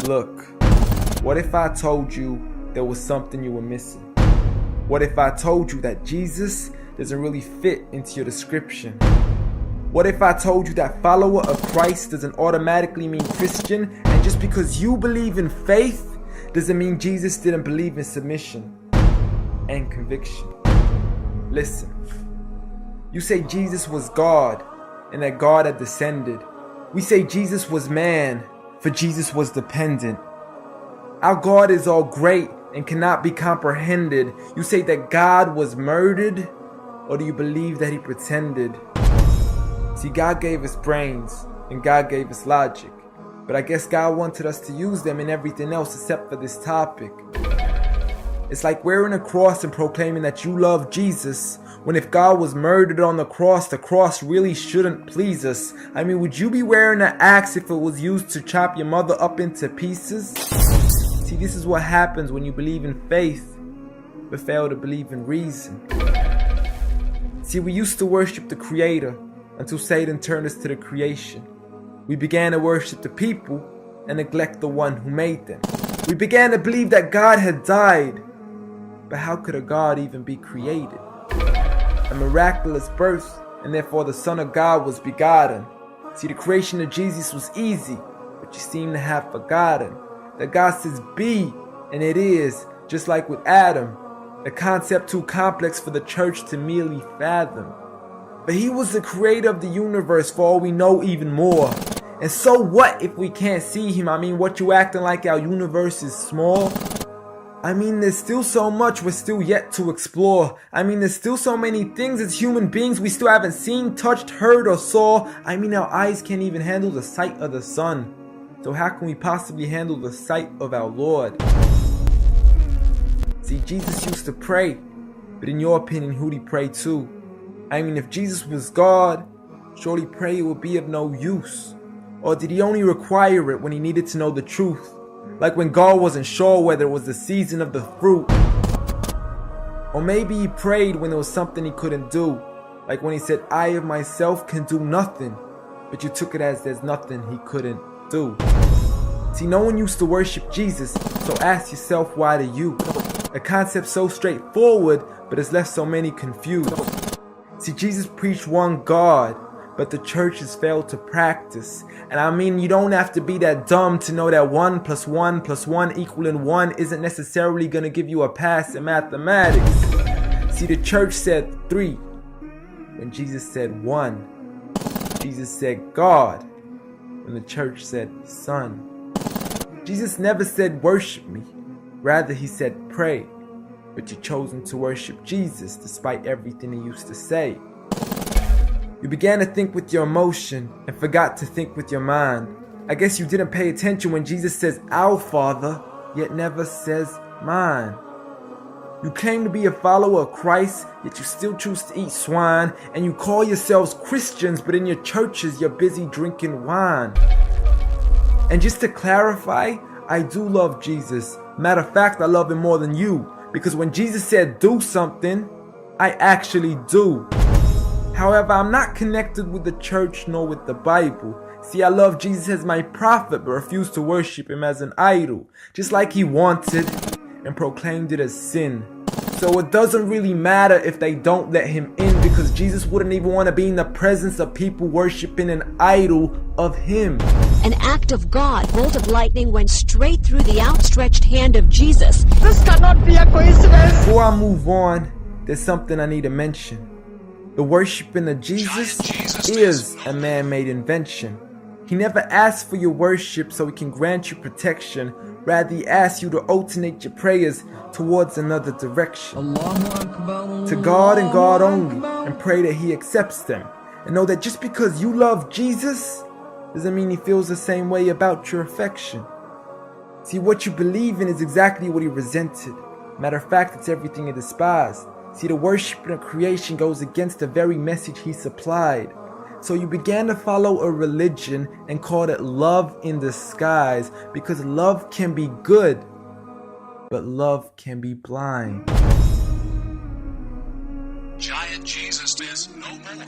Look, what if I told you there was something you were missing? What if I told you that Jesus doesn't really fit into your description? What if I told you that follower of Christ doesn't automatically mean Christian, and just because you believe in faith doesn't mean Jesus didn't believe in submission and conviction? Listen, you say Jesus was God and that God had descended. We say Jesus was man, for Jesus was dependent. Our God is all great and cannot be comprehended. You say that God was murdered, or do you believe that he pretended? See, God gave us brains and God gave us logic, but I guess God wanted us to use them in everything else except for this topic. It's like wearing a cross and proclaiming that you love Jesus, when if God was murdered on the cross really shouldn't please us. I mean, would you be wearing an axe if it was used to chop your mother up into pieces? See, this is what happens when you believe in faith, but fail to believe in reason. See, we used to worship the Creator until Satan turned us to the creation. We began to worship the people and neglect the one who made them. We began to believe that God had died, but how could a God even be created? A miraculous birth, and therefore the Son of God was begotten. See, the creation of Jesus was easy, but you seem to have forgotten that God says be, and it is, just like with Adam, a concept too complex for the church to merely fathom. But he was the creator of the universe, for all we know, even more. And so what if we can't see him? I mean, what, you acting like our universe is small? I mean, there's still so much we're still yet to explore. I mean, there's still so many things as human beings we still haven't seen, touched, heard, or saw. I mean, our eyes can't even handle the sight of the sun. So how can we possibly handle the sight of our Lord? See, Jesus used to pray, but in your opinion, who'd he pray to? I mean, if Jesus was God, surely prayer would be of no use. Or did he only require it when he needed to know the truth? Like when God wasn't sure whether it was the season of the fruit. Or maybe he prayed when there was something he couldn't do. Like when he said, I of myself can do nothing. But you took it as there's nothing he couldn't do. See, no one used to worship Jesus, so ask yourself, why do you? A concept so straightforward, but has left so many confused. See, Jesus preached one God, but the church has failed to practice. And I mean, you don't have to be that dumb to know that 1 + 1 + 1 equaling 1 isn't necessarily going to give you a pass in mathematics. See, the church said 3 when Jesus said 1. Jesus said God when the church said Son. Jesus never said worship me, rather he said pray. But you've chosen to worship Jesus despite everything he used to say. You began to think with your emotion and forgot to think with your mind. I guess you didn't pay attention when Jesus says our Father, yet never says mine. You claim to be a follower of Christ, yet you still choose to eat swine. And you call yourselves Christians, but in your churches you're busy drinking wine. And just to clarify, I do love Jesus. Matter of fact, I love him more than you. Because when Jesus said do something, I actually do. However, I'm not connected with the church nor with the Bible. See, I love Jesus as my prophet, but refuse to worship him as an idol, just like he wanted and proclaimed it as sin. So it doesn't really matter if they don't let him in, because Jesus wouldn't even want to be in the presence of people worshiping an idol of him. An act of God, bolt of lightning went straight through the outstretched hand of Jesus. This cannot be a coincidence. Before I move on, there's something I need to mention. The worshiping of Jesus is a man-made invention. He never asked for your worship so he can grant you protection. Rather, he asks you to alternate your prayers towards another direction. To God and God only, and pray that he accepts them. And know that just because you love Jesus doesn't mean he feels the same way about your affection. See, what you believe in is exactly what he resented. Matter of fact, it's everything he despised. See, the worshiping of creation goes against the very message he supplied. So you began to follow a religion and called it love in disguise, because love can be good, but love can be blind. Giant Jesus is no more.